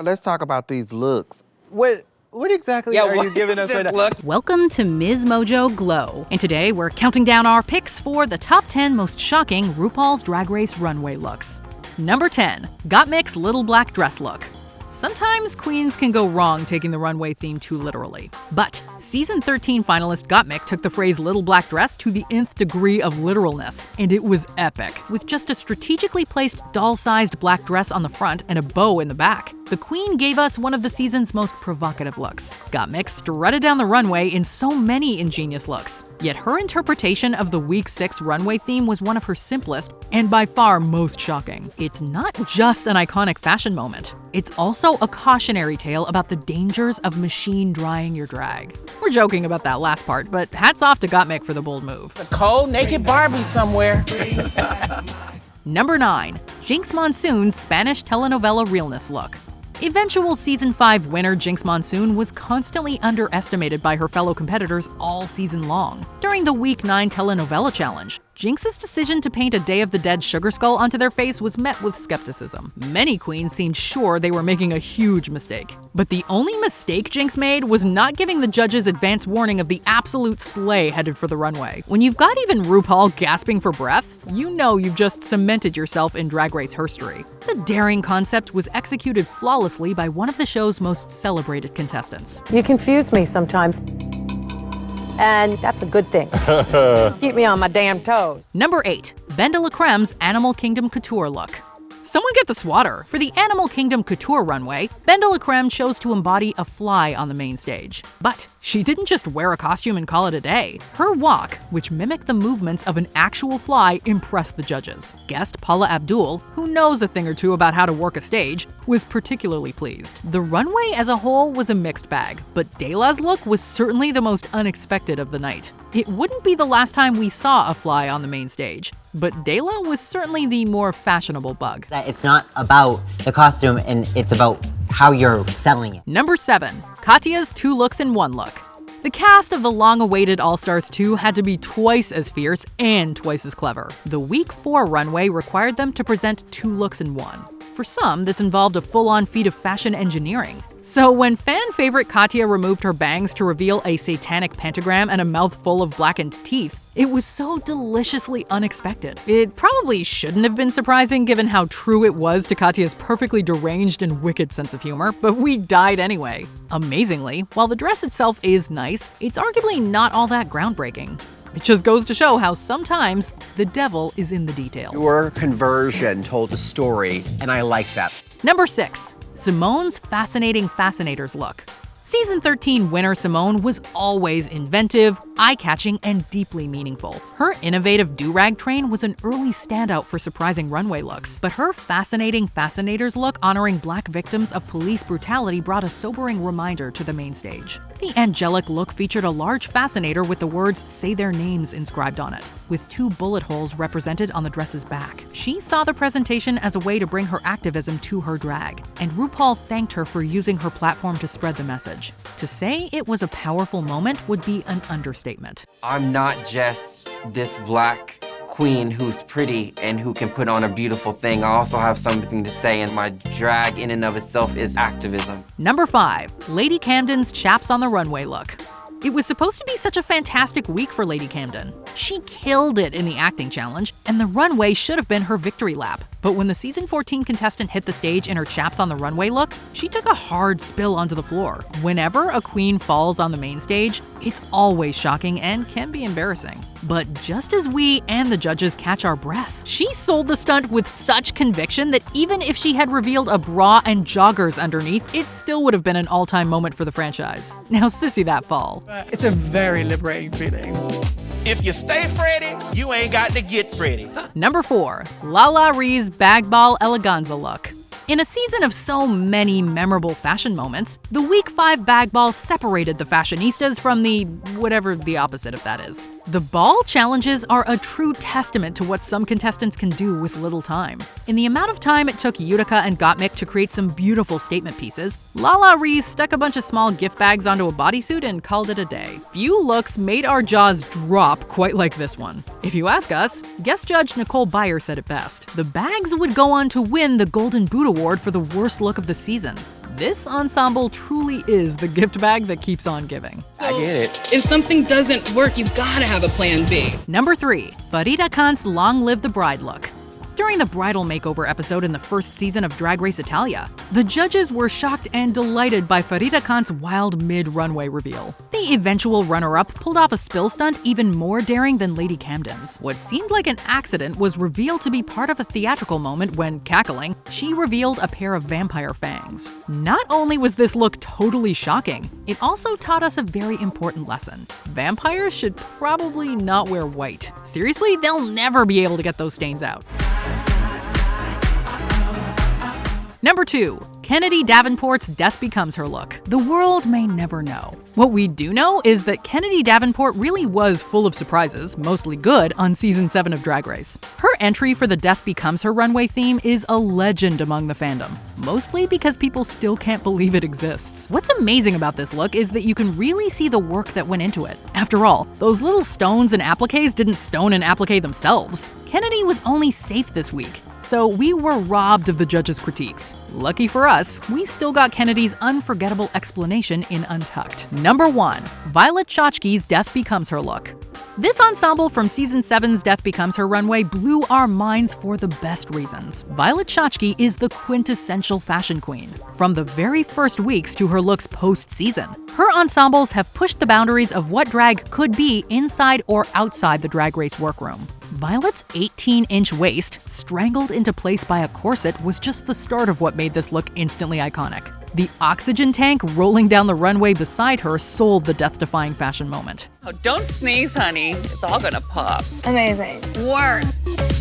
Let's talk about these looks. What exactly are you giving us? Look. Welcome to Ms. Mojo Glow, and today we're counting down our picks for the top 10 most shocking RuPaul's Drag Race runway looks. Number 10, Gottmik's little black dress look. Sometimes queens can go wrong taking the runway theme too literally. But season 13 finalist Gottmik took the phrase little black dress to the nth degree of literalness, and it was epic. With just a strategically placed doll-sized black dress on the front and a bow in the back, the queen gave us one of the season's most provocative looks. Gottmik strutted down the runway in so many ingenious looks. Yet her interpretation of the Week 6 runway theme was one of her simplest and by far most shocking. It's not just an iconic fashion moment. It's also a cautionary tale about the dangers of machine drying your drag. We're joking about that last part, but hats off to Gottmik for the bold move. A cold, naked Barbie somewhere. Number 9, Jinx Monsoon's Spanish telenovela realness look. Eventual Season 5 winner Jinx Monsoon was constantly underestimated by her fellow competitors all season long. During the Week 9 telenovela challenge, Jinx's decision to paint a Day of the Dead sugar skull onto their face was met with skepticism. Many queens seemed sure they were making a huge mistake. But the only mistake Jinx made was not giving the judges advance warning of the absolute slay headed for the runway. When you've got even RuPaul gasping for breath, you know you've just cemented yourself in Drag Race history. The daring concept was executed flawlessly by one of the show's most celebrated contestants. You confuse me sometimes. And that's a good thing. Keep me on my damn toes. Number 8, Bendelacreme's Animal Kingdom Couture look. Someone get the swatter. For the Animal Kingdom Couture runway, Bendelacreme chose to embody a fly on the main stage. But she didn't just wear a costume and call it a day. Her walk, which mimicked the movements of an actual fly, impressed the judges. Guest Paula Abdul, who knows a thing or two about how to work a stage, was particularly pleased. The runway as a whole was a mixed bag, but DeLa's look was certainly the most unexpected of the night. It wouldn't be the last time we saw a fly on the main stage, but DeLa was certainly the more fashionable bug. It's not about the costume, and it's about how you're selling it. Number 7, Katya's 2 looks in 1 look. The cast of the long-awaited All-Stars 2 had to be twice as fierce and twice as clever. The Week 4 runway required them to present 2 looks in 1. For some, this involved a full-on feat of fashion engineering. So when fan favorite Katya removed her bangs to reveal a satanic pentagram and a mouth full of blackened teeth, it was so deliciously unexpected. It probably shouldn't have been surprising given how true it was to Katya's perfectly deranged and wicked sense of humor, but we died anyway. Amazingly, while the dress itself is nice, it's arguably not all that groundbreaking. It just goes to show how sometimes the devil is in the details. Your conversion told a story, and I like that. Number 6, Symone's fascinating fascinators look. Season 13 winner Symone was always inventive, eye-catching, and deeply meaningful. Her innovative do-rag train was an early standout for surprising runway looks, but her fascinating fascinators look honoring Black victims of police brutality brought a sobering reminder to the main stage. The angelic look featured a large fascinator with the words "Say Their Names" inscribed on it, with 2 bullet holes represented on the dress's back. She saw the presentation as a way to bring her activism to her drag, and RuPaul thanked her for using her platform to spread the message. To say it was a powerful moment would be an understatement. I'm not just this black queen who's pretty and who can put on a beautiful thing. I also have something to say, and my drag in and of itself is activism. Number 5, Lady Camden's chaps on the runway look. It was supposed to be such a fantastic week for Lady Camden. She killed it in the acting challenge, and the runway should have been her victory lap. But when the season 14 contestant hit the stage in her chaps on the runway look, she took a hard spill onto the floor. Whenever a queen falls on the main stage, it's always shocking and can be embarrassing. But just as we and the judges catch our breath, she sold the stunt with such conviction that even if she had revealed a bra and joggers underneath, it still would have been an all-time moment for the franchise. Now sissy that fall. It's a very liberating feeling. If you stay Freddy, you ain't got to get Freddy. Number 4, LaLa Ri's bag ball eleganza look. In a season of so many memorable fashion moments, the Week 5 bag ball separated the fashionistas from the whatever the opposite of that is. The ball challenges are a true testament to what some contestants can do with little time. In the amount of time it took Utica and Gottmik to create some beautiful statement pieces, LaLa Ri stuck a bunch of small gift bags onto a bodysuit and called it a day. Few looks made our jaws drop quite like this one. If you ask us, guest judge Nicole Byer said it best. The bags would go on to win the Golden Boot Award for the worst look of the season. This ensemble truly is the gift bag that keeps on giving. I get it. If something doesn't work, you gotta have a plan B. Number 3. Farida Khan's Long Live the Bride look. During the bridal makeover episode in the first season of Drag Race Italia, the judges were shocked and delighted by Farida Khan's wild mid-runway reveal. The eventual runner-up pulled off a spill stunt even more daring than Lady Camden's. What seemed like an accident was revealed to be part of a theatrical moment when, cackling, she revealed a pair of vampire fangs. Not only was this look totally shocking, it also taught us a very important lesson. Vampires should probably not wear white. Seriously, they'll never be able to get those stains out. Number 2. Kennedy Davenport's Death Becomes Her look. The world may never know. What we do know is that Kennedy Davenport really was full of surprises, mostly good, on season 7 of Drag Race. Her entry for the Death Becomes Her runway theme is a legend among the fandom, mostly because people still can't believe it exists. What's amazing about this look is that you can really see the work that went into it. After all, those little stones and appliques didn't stone and applique themselves. Kennedy was only safe this week, so we were robbed of the judges' critiques. Lucky for us, we still got Kennedy's unforgettable explanation in Untucked. Number 1. Violet Chachki's Death Becomes Her look. This ensemble from Season 7's Death Becomes Her runway blew our minds for the best reasons. Violet Chachki is the quintessential fashion queen. From the very first weeks to her looks post-season, her ensembles have pushed the boundaries of what drag could be inside or outside the Drag Race workroom. Violet's 18-inch waist, strangled into place by a corset, was just the start of what made this look instantly iconic. The oxygen tank rolling down the runway beside her sold the death-defying fashion moment. Oh, don't sneeze, honey. It's all gonna pop. Amazing. Work.